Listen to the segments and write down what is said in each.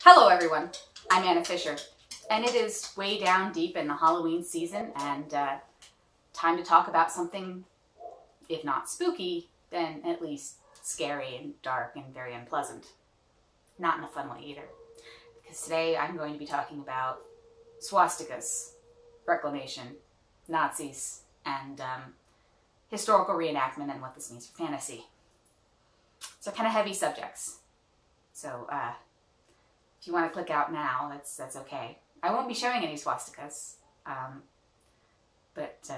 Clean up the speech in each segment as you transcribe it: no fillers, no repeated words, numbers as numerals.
Hello everyone, I'm Anna Fisher, and it is way down deep in the Halloween season and time to talk about something, if not spooky, then at least scary and dark and very unpleasant. Not in a fun way either, because today I'm going to be talking about swastikas, reclamation, Nazis, and historical reenactment and what this means for fantasy. So kind of heavy subjects. So if you want to click out now, that's okay. I won't be showing any swastikas, but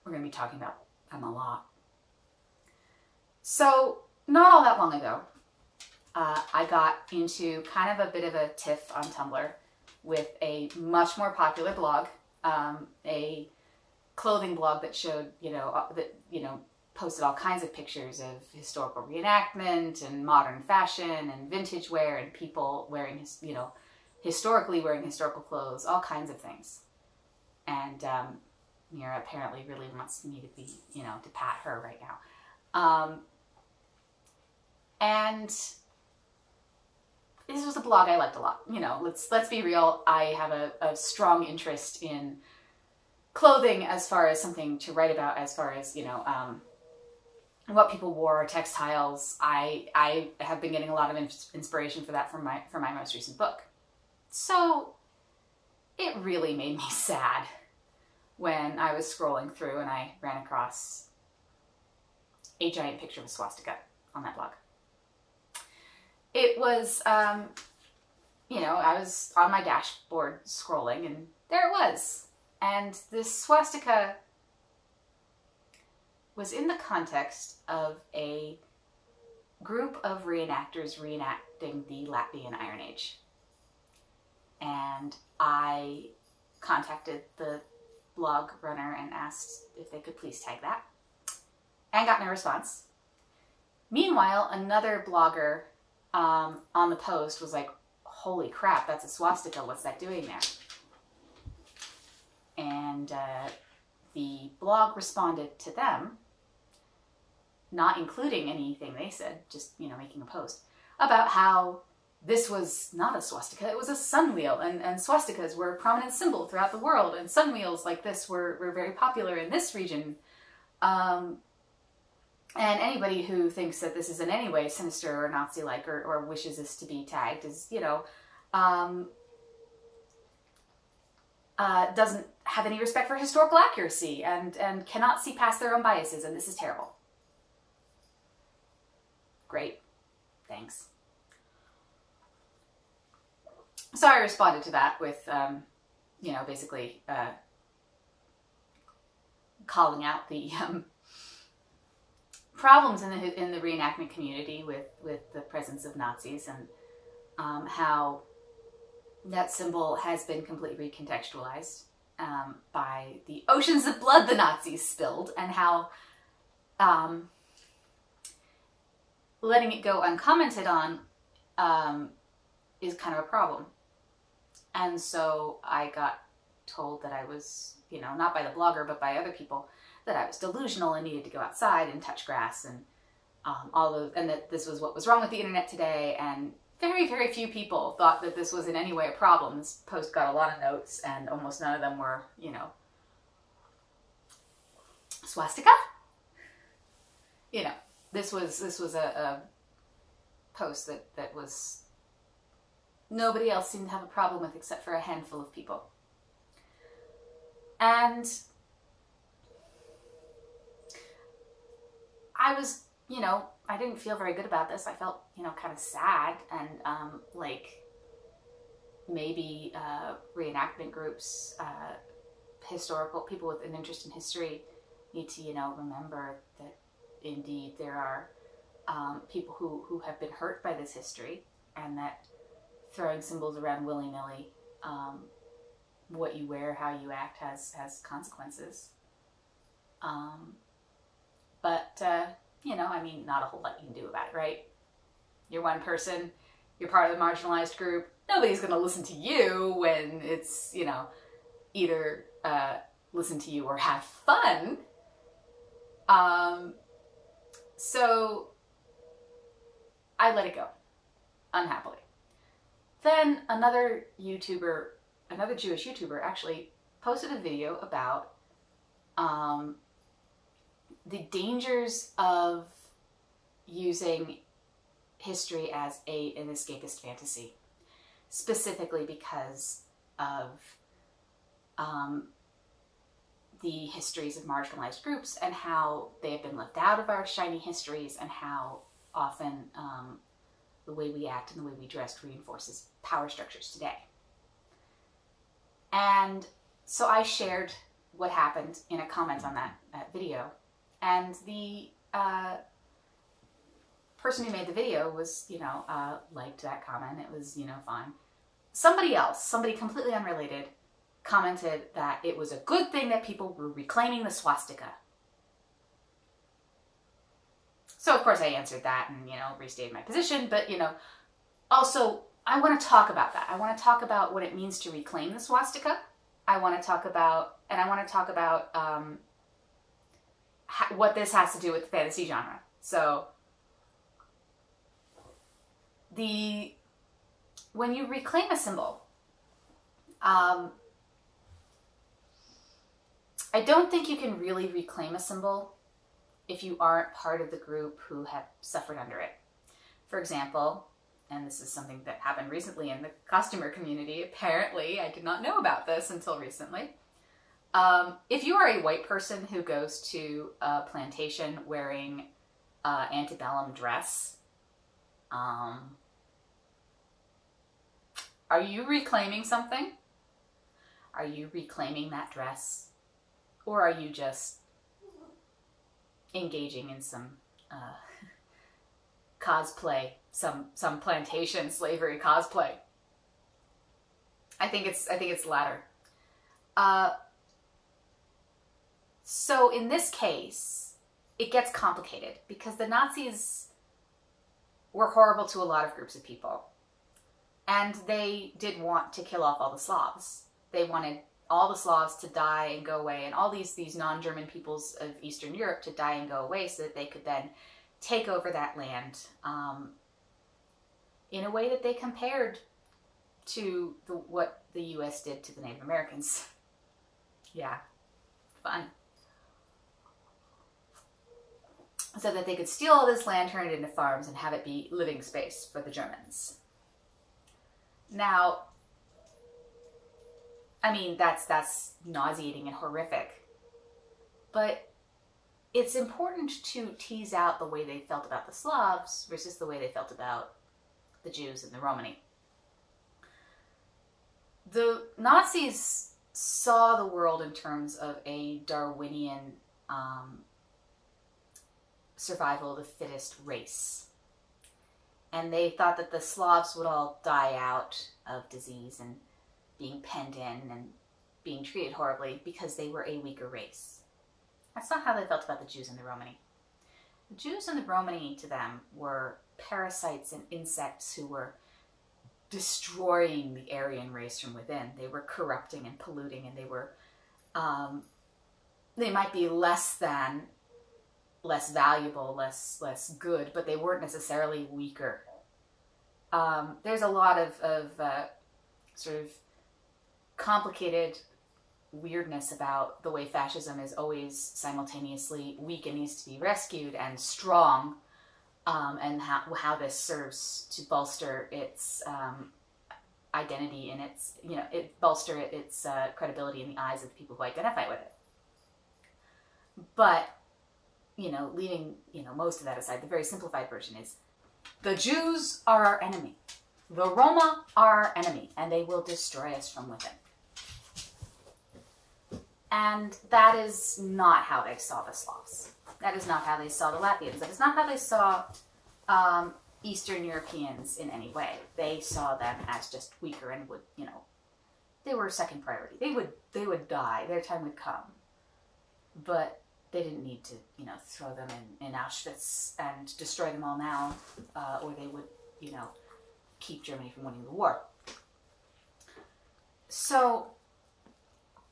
we're going to be talking about them a lot. So not all that long ago, I got into kind of a bit of a tiff on Tumblr with a much more popular blog, a clothing blog that showed, posted all kinds of pictures of historical reenactment and modern fashion and vintage wear and people wearing, historically wearing historical clothes, all kinds of things. And Mira apparently really wants me to be, to pat her right now. And this was a blog I liked a lot. Let's be real. I have a strong interest in clothing as far as something to write about, as far as, what people wore, textiles. I have been getting a lot of inspiration for that from my most recent book. So it really made me sad when I was scrolling through and I ran across a giant picture of a swastika on that blog. It was, I was on my dashboard scrolling and there it was. And this swastika was in the context of a group of reenactors reenacting the Latvian Iron Age. And I contacted the blog runner and asked if they could please tag that, and got no response. Meanwhile, another blogger on the post was like, holy crap, that's a swastika, what's that doing there? And the blog responded to them, not including anything they said, just, making a post, about how this was not a swastika, it was a sunwheel, and swastikas were a prominent symbol throughout the world, and sunwheels like this were very popular in this region. And anybody who thinks that this is in any way sinister or Nazi-like or wishes this to be tagged is, doesn't have any respect for historical accuracy and cannot see past their own biases, and this is terrible. Great. Thanks. So I responded to that with, basically calling out the problems in the reenactment community with the presence of Nazis and how that symbol has been completely recontextualized by the oceans of blood the Nazis spilled, and how letting it go uncommented on is kind of a problem. And so I got told that I was, not by the blogger, but by other people, that I was delusional and needed to go outside and touch grass and and that this was what was wrong with the internet today. And very, very few people thought that this was in any way a problem. This post got a lot of notes, and almost none of them were, swastika? This was a post that was, nobody else seemed to have a problem with except for a handful of people. And I was, I didn't feel very good about this. I felt, kind of sad, and like maybe reenactment groups, historical people with an interest in history need to, remember that indeed there are people who have been hurt by this history, and that throwing symbols around willy-nilly, what you wear, how you act has consequences. But not a whole lot you can do about it, right? You're one person, you're part of the marginalized group, nobody's going to listen to you when it's, either listen to you or have fun. So I let it go, unhappily. then another YouTuber, another Jewish YouTuber actually posted a video about the dangers of using history as an escapist fantasy, specifically because of the histories of marginalized groups and how they have been left out of our shiny histories, and how often the way we act and the way we dress reinforces power structures today. And so I shared what happened in a comment on that video, and the person who made the video was, liked that comment. It was, fine. Somebody else, somebody completely unrelated, commented that it was a good thing that people were reclaiming the swastika. So of course I answered that and, restated my position, but, also I want to talk about that. I want to talk about what it means to reclaim the swastika. I want to talk about what this has to do with the fantasy genre. So when you reclaim a symbol, I don't think you can really reclaim a symbol if you aren't part of the group who have suffered under it. For example, and this is something that happened recently in the costumer community, apparently, I did not know about this until recently. If you are a white person who goes to a plantation wearing antebellum dress, are you reclaiming something? Are you reclaiming that dress? Or are you just engaging in some cosplay, some plantation slavery cosplay? I think it's the latter. So in this case, it gets complicated because the Nazis were horrible to a lot of groups of people. And they did want to kill off all the Slavs. They wanted all the Slavs to die and go away, and all these non-German peoples of Eastern Europe to die and go away, so that they could then take over that land in a way that they compared to what the U.S. did to the Native Americans. Yeah, fun. So that they could steal all this land, turn it into farms, and have it be living space for the Germans. Now, I mean, that's nauseating and horrific, but it's important to tease out the way they felt about the Slavs versus the way they felt about the Jews and the Romani. The Nazis saw the world in terms of a Darwinian survival of the fittest race. And they thought that the Slavs would all die out of disease and being penned in and being treated horribly because they were a weaker race. That's not how they felt about the Jews and the Romani. The Jews and the Romani to them were parasites and insects who were destroying the Aryan race from within. They were corrupting and polluting, and they were, they might be less valuable, less good, but they weren't necessarily weaker. There's a lot of sort of complicated weirdness about the way fascism is always simultaneously weak and needs to be rescued, and strong, and how this serves to bolster its identity and its, bolster its credibility in the eyes of the people who identify with it. But, leaving, most of that aside, the very simplified version is, the Jews are our enemy. The Roma are our enemy, and they will destroy us from within. And that is not how they saw the Slavs. That is not how they saw the Latvians. That is not how they saw Eastern Europeans in any way. They saw them as just weaker and would, they were second priority. They would die. Their time would come. But they didn't need to, throw them in Auschwitz and destroy them all now, or they would, keep Germany from winning the war. So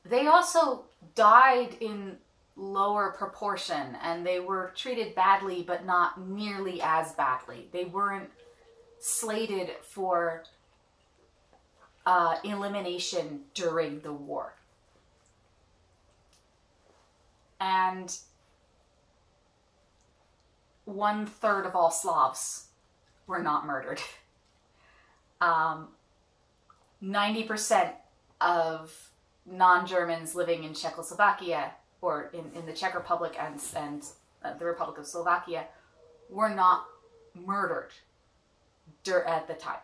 they also died in lower proportion, and they were treated badly, but not nearly as badly. They weren't slated for elimination during the war. And 1/3 of all Slavs were not murdered. 90% of non-Germans living in Czechoslovakia, or in the Czech Republic and the Republic of Slovakia, were not murdered at the time.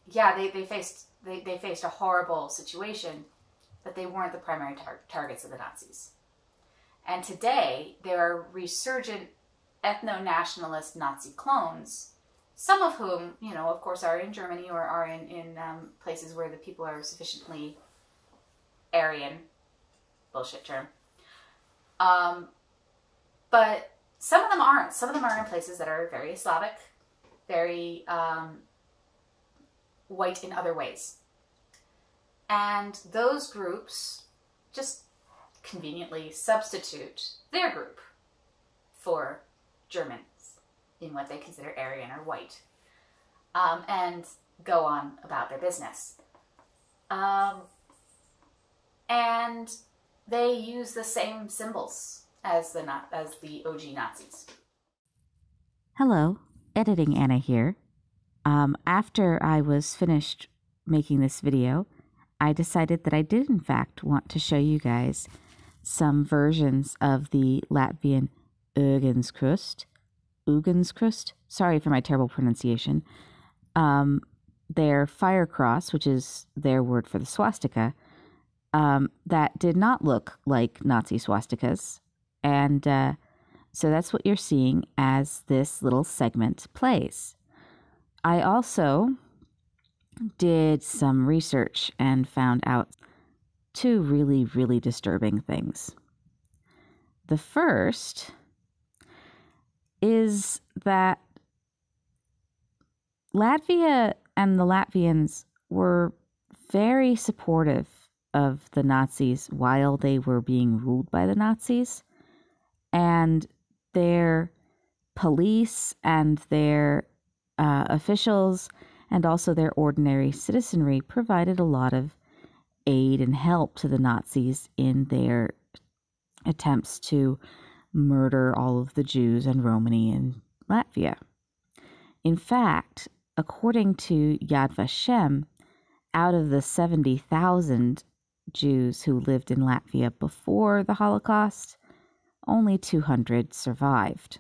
Yeah, they faced a horrible situation, but they weren't the primary targets of the Nazis. And today, there are resurgent ethno-nationalist Nazi clones, some of whom, you know, of course, are in Germany or are in places where the people are sufficiently Aryan, bullshit term. But some of them aren't. Some of them are in places that are very Slavic, very white in other ways. And those groups just conveniently substitute their group for Germans in what they consider Aryan or white, and go on about their business. And they use the same symbols as the OG Nazis. Hello, Editing Anna here. After I was finished making this video, I decided that I did in fact want to show you guys some versions of the Latvian Ugenskrust. Sorry for my terrible pronunciation. Their fire cross, which is their word for the swastika, that did not look like Nazi swastikas. And so that's what you're seeing as this little segment plays. I also did some research and found out two really, really disturbing things. The first is that Latvia and the Latvians were very supportive of the Nazis while they were being ruled by the Nazis, and their police and their officials and also their ordinary citizenry provided a lot of aid and help to the Nazis in their attempts to murder all of the Jews and Romani in Latvia. In fact, according to Yad Vashem, out of the 70,000 Jews who lived in Latvia before the Holocaust, only 200 survived.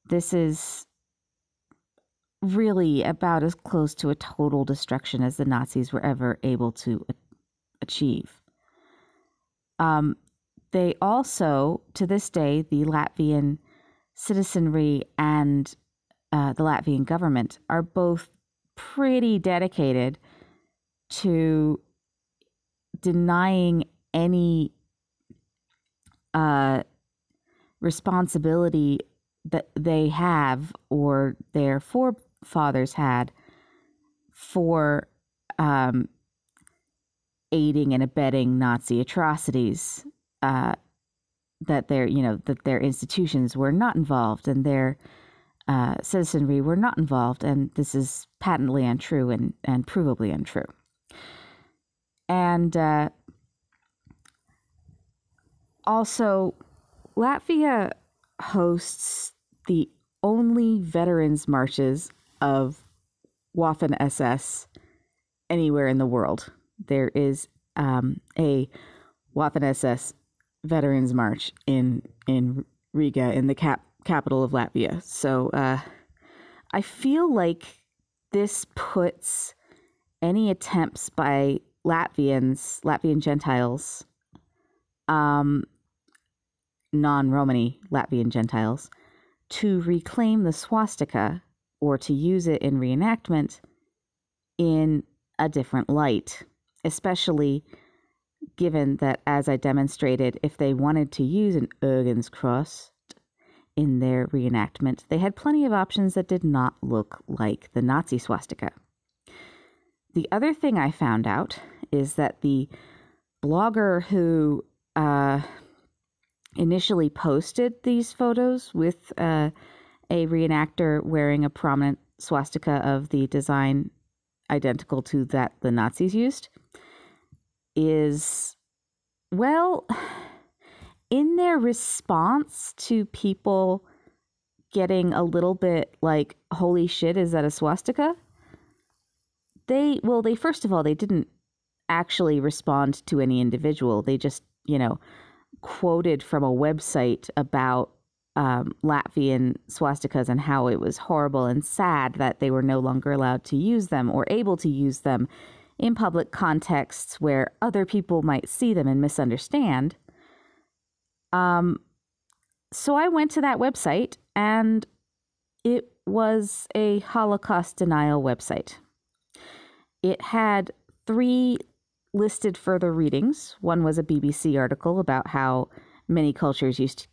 This is really about as close to a total destruction as the Nazis were ever able to achieve. They also, to this day, the Latvian citizenry and the Latvian government are both pretty dedicated to denying any responsibility that they have or their forefathers had for aiding and abetting Nazi atrocities, that their institutions were not involved and their citizenry were not involved, and this is patently untrue and provably untrue. And also, Latvia hosts the only veterans marches of Waffen-SS anywhere in the world. There is a Waffen-SS Veterans March in Riga, in the capital of Latvia. So I feel like this puts any attempts by Latvian Gentiles, non-Romani Latvian Gentiles, to reclaim the swastika or to use it in reenactment in a different light, especially given that, as I demonstrated, if they wanted to use an Ögenskrust in their reenactment, they had plenty of options that did not look like the Nazi swastika. The other thing I found out is that the blogger who initially posted these photos with a reenactor wearing a prominent swastika of the design identical to that the Nazis used, is, well, in their response to people getting a little bit like, holy shit, is that a swastika? They first of all, they didn't actually respond to any individual. They just, quoted from a website about Latvian swastikas and how it was horrible and sad that they were no longer allowed to use them or able to use them in public contexts where other people might see them and misunderstand. So I went to that website, and it was a Holocaust denial website. It had 3 listed further readings. One was a BBC article about how many cultures used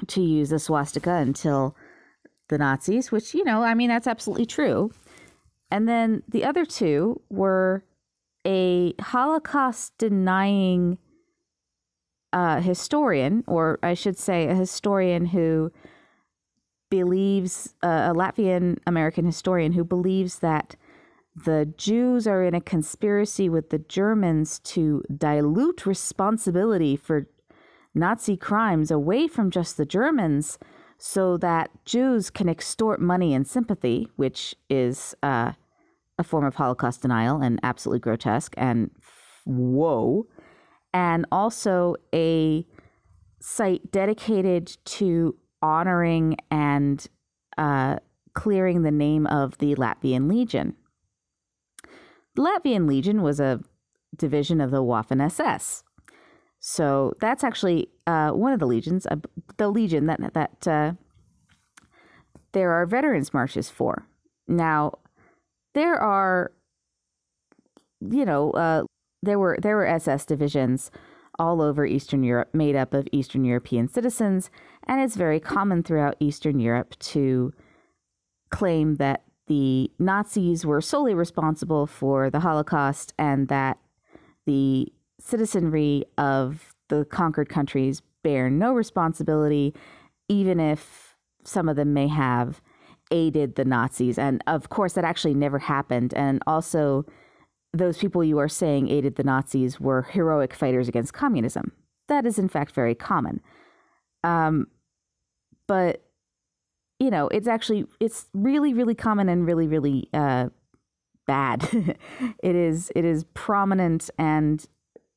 to use a swastika until the Nazis, which, that's absolutely true. And then the other 2 were a Holocaust denying historian, or I should say a historian who believes, a Latvian American historian who believes that the Jews are in a conspiracy with the Germans to dilute responsibility for Nazi crimes away from just the Germans so that Jews can extort money and sympathy, which is a form of Holocaust denial and absolutely grotesque and whoa. And also a site dedicated to honoring and clearing the name of the Latvian Legion. The Latvian Legion was a division of the Waffen-SS. So that's actually one of the legions, the legion that there are veterans marches for. Now, there are, there were SS divisions all over Eastern Europe made up of Eastern European citizens, and it's very common throughout Eastern Europe to claim that the Nazis were solely responsible for the Holocaust and that the citizenry of the conquered countries bear no responsibility, even if some of them may have aided the Nazis. And of course, that actually never happened. And also, those people you are saying aided the Nazis were heroic fighters against communism. That is, in fact, very common. But it's really, really common and really, really bad. It is prominent and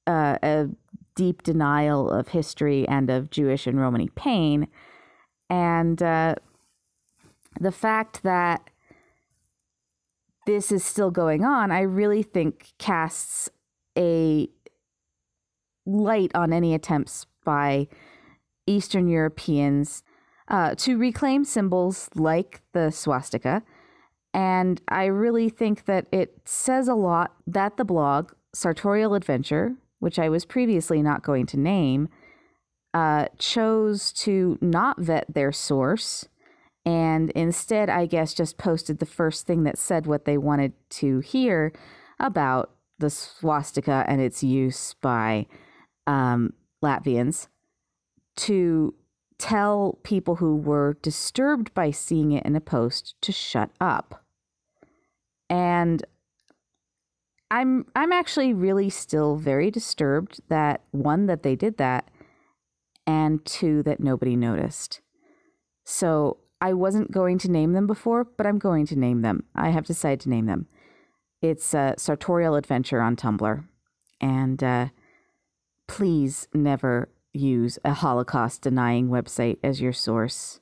a deep denial of history and of Jewish and Romani pain. And the fact that this is still going on, I really think casts a light on any attempts by Eastern Europeans to reclaim symbols like the swastika. And I really think that it says a lot that the blog, Sartorial Adventure, which I was previously not going to name, chose to not vet their source and instead, I guess, just posted the first thing that said what they wanted to hear about the swastika and its use by Latvians, to tell people who were disturbed by seeing it in a post to shut up. And I'm actually really still very disturbed that, 1, that they did that, and 2, that nobody noticed. So I wasn't going to name them before, but I'm going to name them. I have decided to name them. It's Sartorial Adventure on Tumblr. And please never use a Holocaust-denying website as your source,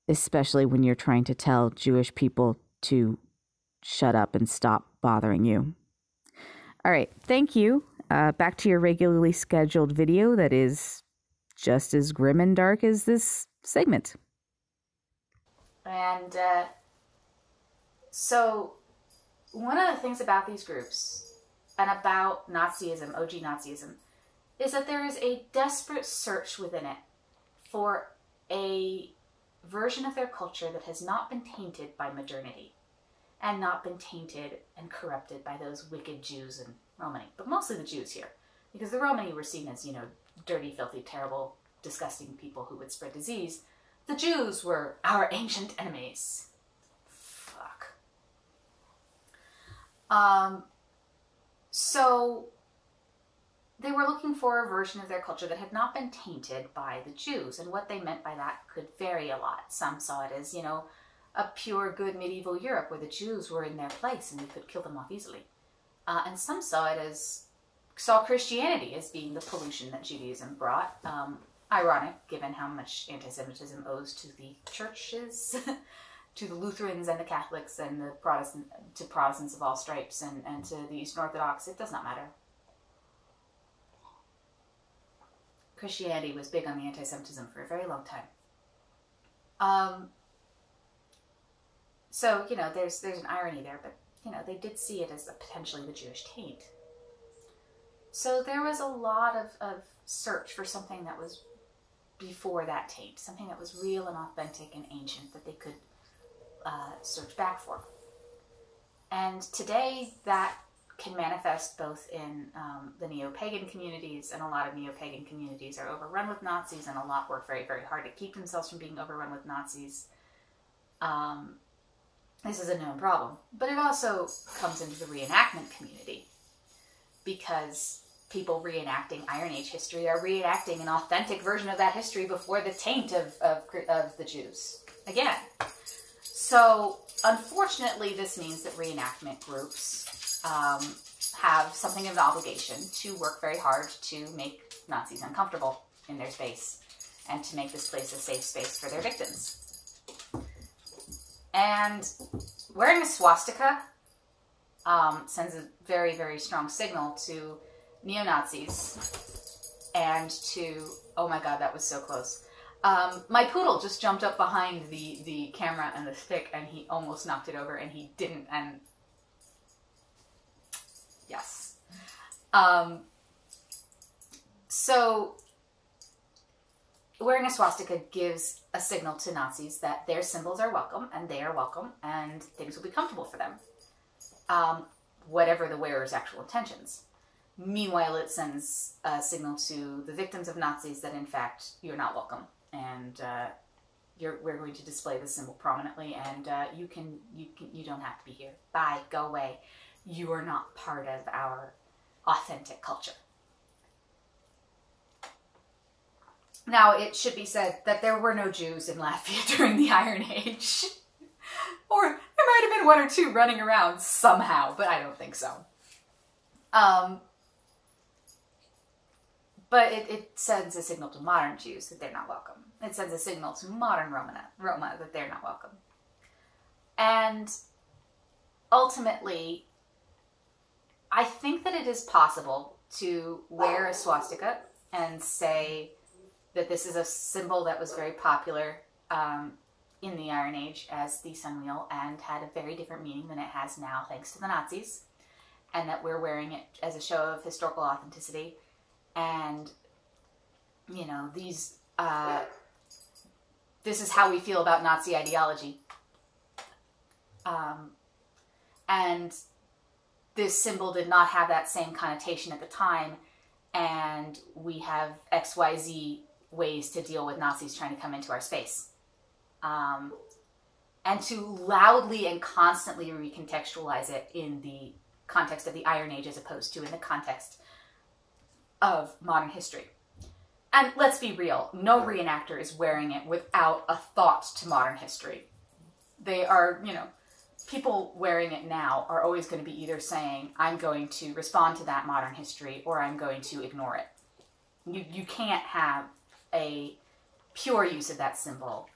especially when you're trying to tell Jewish people to shut up and stop bothering you. All right, thank you. Back to your regularly scheduled video that is just as grim and dark as this segment. And so one of the things about these groups and about Nazism, OG Nazism, is that there is a desperate search within it for a version of their culture that has not been tainted by modernity and not been tainted and corrupted by those wicked Jews and Romani, but mostly the Jews here, because the Romani were seen as, dirty, filthy, terrible, disgusting people who would spread disease. The Jews were our ancient enemies. Fuck. So they were looking for a version of their culture that had not been tainted by the Jews. And what they meant by that could vary a lot. Some saw it as, you know, a pure, good medieval Europe where the Jews were in their place and we could kill them off easily. And some saw Christianity as being the pollution that Judaism brought. Ironic, given how much anti-Semitism owes to the churches, to the Lutherans and the Catholics and the Protestants of all stripes and to the Eastern Orthodox. It does not matter. Christianity was big on the anti-Semitism for a very long time. So, you know, there's an irony there, but, you know, they did see it as potentially the Jewish taint. So there was a lot of search for something that was before that taint, something that was real and authentic and ancient that they could search back for. And today that can manifest both in the neo-pagan communities, and a lot of neo-pagan communities are overrun with Nazis, and a lot work very, very hard to keep themselves from being overrun with Nazis. This is a known problem. But it also comes into the reenactment community, because people reenacting Iron Age history are reenacting an authentic version of that history before the taint of the Jews. Again. So, unfortunately, this means that reenactment groups have something of an obligation to work very hard to make Nazis uncomfortable in their space and to make this place a safe space for their victims. And wearing a swastika sends a very, very strong signal to neo-Nazis and to, oh my god, that was so close. My poodle just jumped up behind the camera and the stick, and he almost knocked it over, and he didn't, and yes. So wearing a swastika gives a signal to Nazis that their symbols are welcome, and they are welcome, and things will be comfortable for them, whatever the wearer's actual intentions. Meanwhile, it sends a signal to the victims of Nazis that, in fact, you're not welcome, and we're going to display this symbol prominently, and you don't have to be here. Bye, go away. You are not part of our authentic culture. Now, it should be said that there were no Jews in Latvia during the Iron Age. Or there might have been one or two running around somehow, but I don't think so. But it sends a signal to modern Jews that they're not welcome. It sends a signal to modern Roma that they're not welcome. And ultimately, I think that it is possible to wear a swastika and say that this is a symbol that was very popular in the Iron Age as the sun wheel and had a very different meaning than it has now thanks to the Nazis, and that we're wearing it as a show of historical authenticity. And, you know, this is how we feel about Nazi ideology. And this symbol did not have that same connotation at the time, and we have XYZ ways to deal with Nazis trying to come into our space. And to loudly and constantly recontextualize it in the context of the Iron Age as opposed to in the context of modern history. And let's be real, no reenactor is wearing it without a thought to modern history. They are, you know, people wearing it now are always going to be either saying, I'm going to respond to that modern history, or I'm going to ignore it. You can't have a pure use of that symbol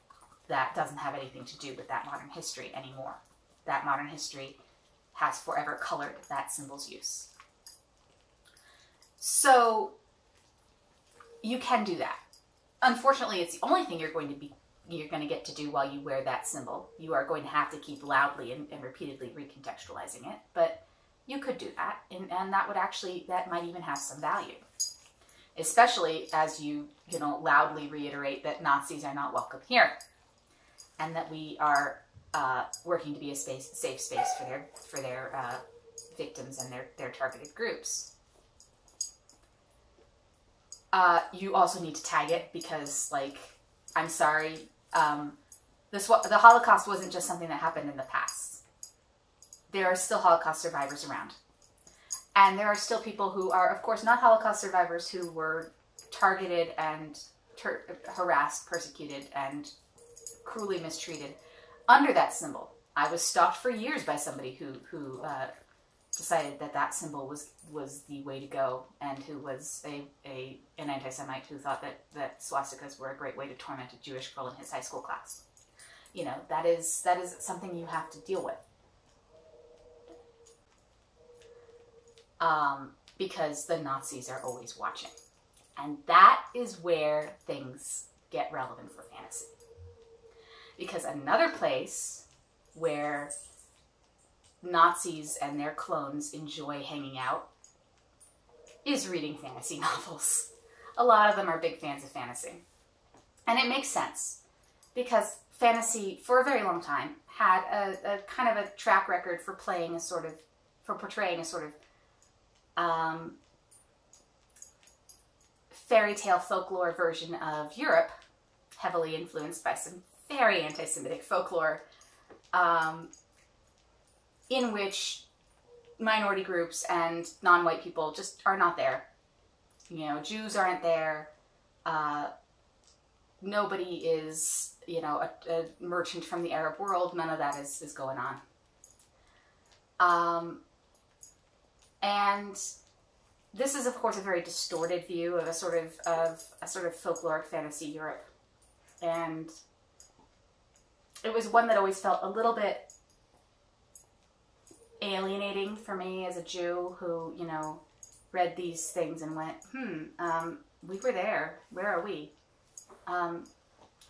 that doesn't have anything to do with that modern history anymore. That modern history has forever colored that symbol's use. So you can do that. Unfortunately, it's the only thing you're going to get to do while you wear that symbol. You are going to have to keep loudly and repeatedly recontextualizing it, but you could do that, and that might even have some value. Especially as you loudly reiterate that Nazis are not welcome here, and that we are working to be a safe space for their victims and their targeted groups. You also need to tag it because, like, I'm sorry, the Holocaust wasn't just something that happened in the past. there are still Holocaust survivors around. And there are still people who are, of course, not Holocaust survivors who were targeted and harassed, persecuted, and cruelly mistreated under that symbol. I was stalked for years by somebody who decided that that symbol was the way to go, and who was an anti-Semite who thought that swastikas were a great way to torment a Jewish girl in his high school class. You know, that is something you have to deal with. Because the Nazis are always watching. And that is where things get relevant for fantasy. Because another place where Nazis and their clones enjoy hanging out is reading fantasy novels. A lot of them are big fans of fantasy. And it makes sense, because fantasy, for a very long time, had a kind of a track record for portraying a sort of fairy tale folklore version of Europe, heavily influenced by some very anti-Semitic folklore, in which minority groups and non-white people just are not there. You know, Jews aren't there. Nobody is, you know, a merchant from the Arab world. None of that is going on. And this is, of course, a very distorted view of a sort of folkloric fantasy Europe. And it was one that always felt a little bit alienating for me as a Jew who, you know, read these things and went, we were there. Where are we? And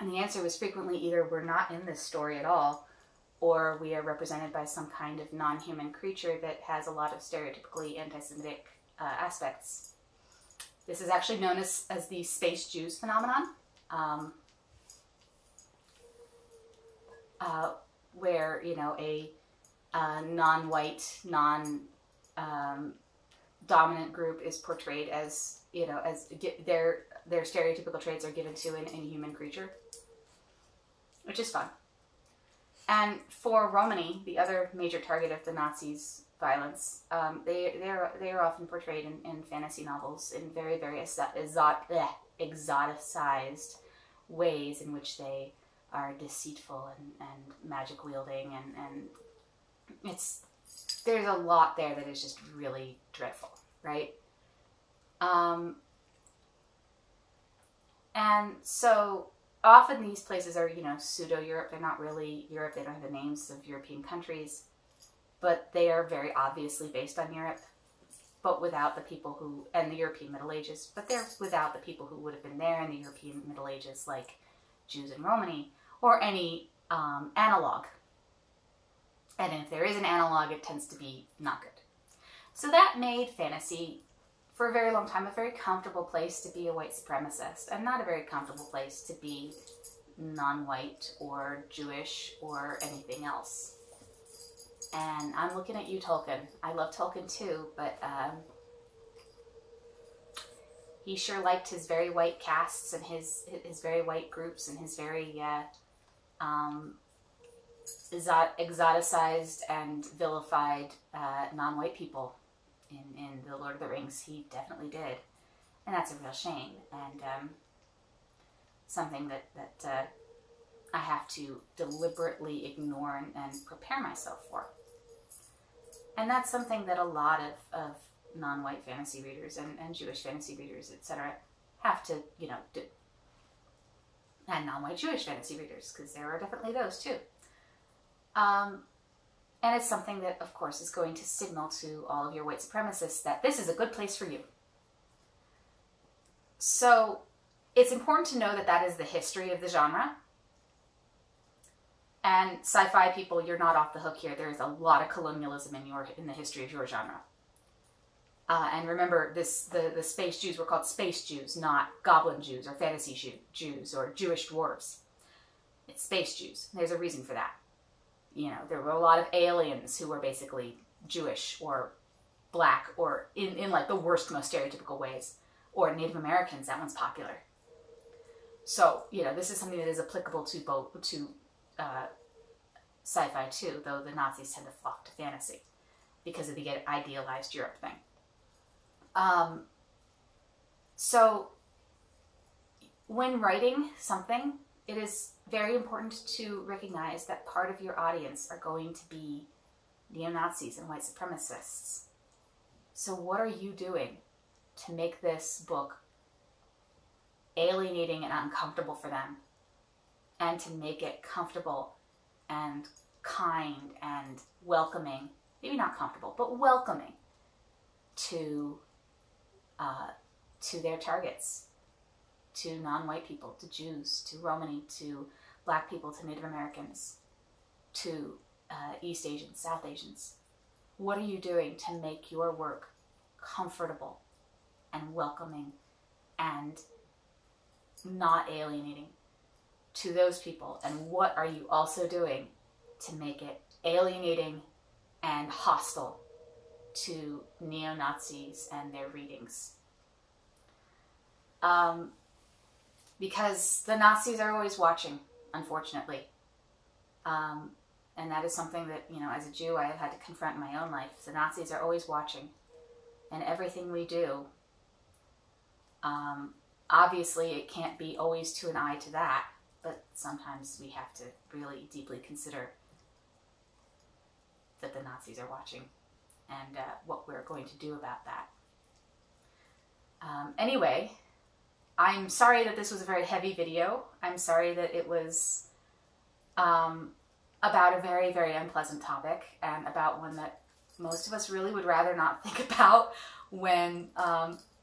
the answer was frequently either we're not in this story at all, or we are represented by some kind of non-human creature that has a lot of stereotypically anti-Semitic aspects. This is actually known as the Space Jews phenomenon, where, you know, a non-white, dominant group is portrayed as, you know, as their stereotypical traits are given to an inhuman creature, which is fun. And for Romani, the other major target of the Nazis' violence, they are often portrayed in fantasy novels in very, very exoticized ways in which they are deceitful and magic wielding, and there's a lot there that is just really dreadful, right? And so often these places are, you know, pseudo-Europe. They're not really Europe. They don't have the names of European countries, but they are very obviously based on Europe, but without the people who, and the European Middle Ages, but they're without the people who would have been there in the European Middle Ages, like Jews and Romani, or any analog. And if there is an analog, it tends to be not good. So that made fantasy, for a very long time, a very comfortable place to be a white supremacist, and not a very comfortable place to be non-white or Jewish or anything else. And I'm looking at you, Tolkien. I love Tolkien too, but he sure liked his very white casts and his very white groups and his very exoticized and vilified non-white people in The Lord of the Rings. He definitely did, and that's a real shame, and something that I have to deliberately ignore and prepare myself for. And that's something that a lot of non-white fantasy readers and Jewish fantasy readers, etc., have to, you know, do. And non-white Jewish fantasy readers, because there are definitely those too. And it's something that, of course, is going to signal to all of your white supremacists that this is a good place for you. So it's important to know that that is the history of the genre. And sci-fi people, you're not off the hook here. There is a lot of colonialism in the history of your genre. And remember, the space Jews were called space Jews, not goblin Jews or fantasy Jews or Jewish dwarves. It's space Jews. There's a reason for that. You know, there were a lot of aliens who were basically Jewish or black or in like the worst, most stereotypical ways. Or Native Americans, that one's popular. So, you know, this is something that is applicable to both, to sci-fi too, though the Nazis tend to flock to fantasy because of the idealized Europe thing. So when writing something, it is very important to recognize that part of your audience are going to be neo-Nazis and white supremacists. So what are you doing to make this book alienating and uncomfortable for them, and to make it comfortable and kind and welcoming, maybe not comfortable, but welcoming to their targets, to non-white people, to Jews, to Romani, to Black people, to Native Americans, to East Asians, South Asians? What are you doing to make your work comfortable and welcoming and not alienating to those people? And what are you also doing to make it alienating and hostile to neo-Nazis and their readings? Because the Nazis are always watching, unfortunately. And that is something that, you know, as a Jew, I have had to confront in my own life. The Nazis are always watching. And everything we do, obviously it can't be always to an eye to that, but sometimes we have to really deeply consider that the Nazis are watching and what we're going to do about that. Anyway, I'm sorry that this was a very heavy video. I'm sorry that it was about a very, very unpleasant topic, and about one that most of us really would rather not think about when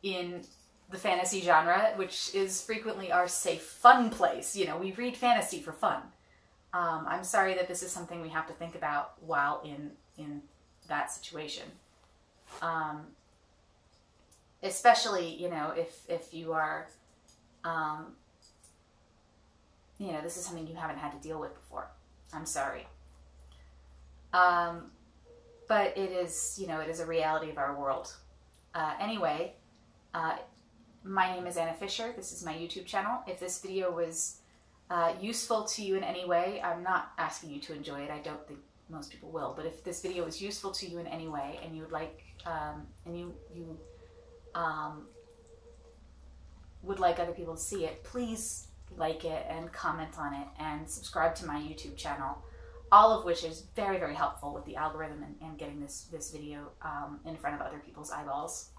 in the fantasy genre, which is frequently our safe, fun place. You know, we read fantasy for fun. I'm sorry that this is something we have to think about while in that situation. Especially, you know, if you are, you know, this is something you haven't had to deal with before. I'm sorry. But it is, you know, it is a reality of our world. Anyway, my name is Anna Fisher. This is my YouTube channel. If this video was useful to you in any way, I'm not asking you to enjoy it. I don't think most people will. But if this video was useful to you in any way, and you would like, would like other people to see it, please like it and comment on it and subscribe to my YouTube channel, all of which is very, very helpful with the algorithm and getting this video in front of other people's eyeballs.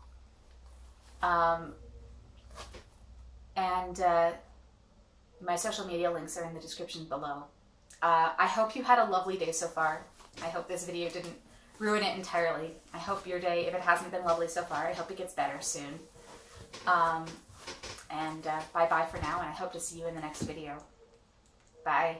My social media links are in the description below. I hope you had a lovely day so far. I hope this video didn't ruin it entirely. I hope your day, if it hasn't been lovely so far, I hope it gets better soon. Bye-bye for now, and I hope to see you in the next video. Bye.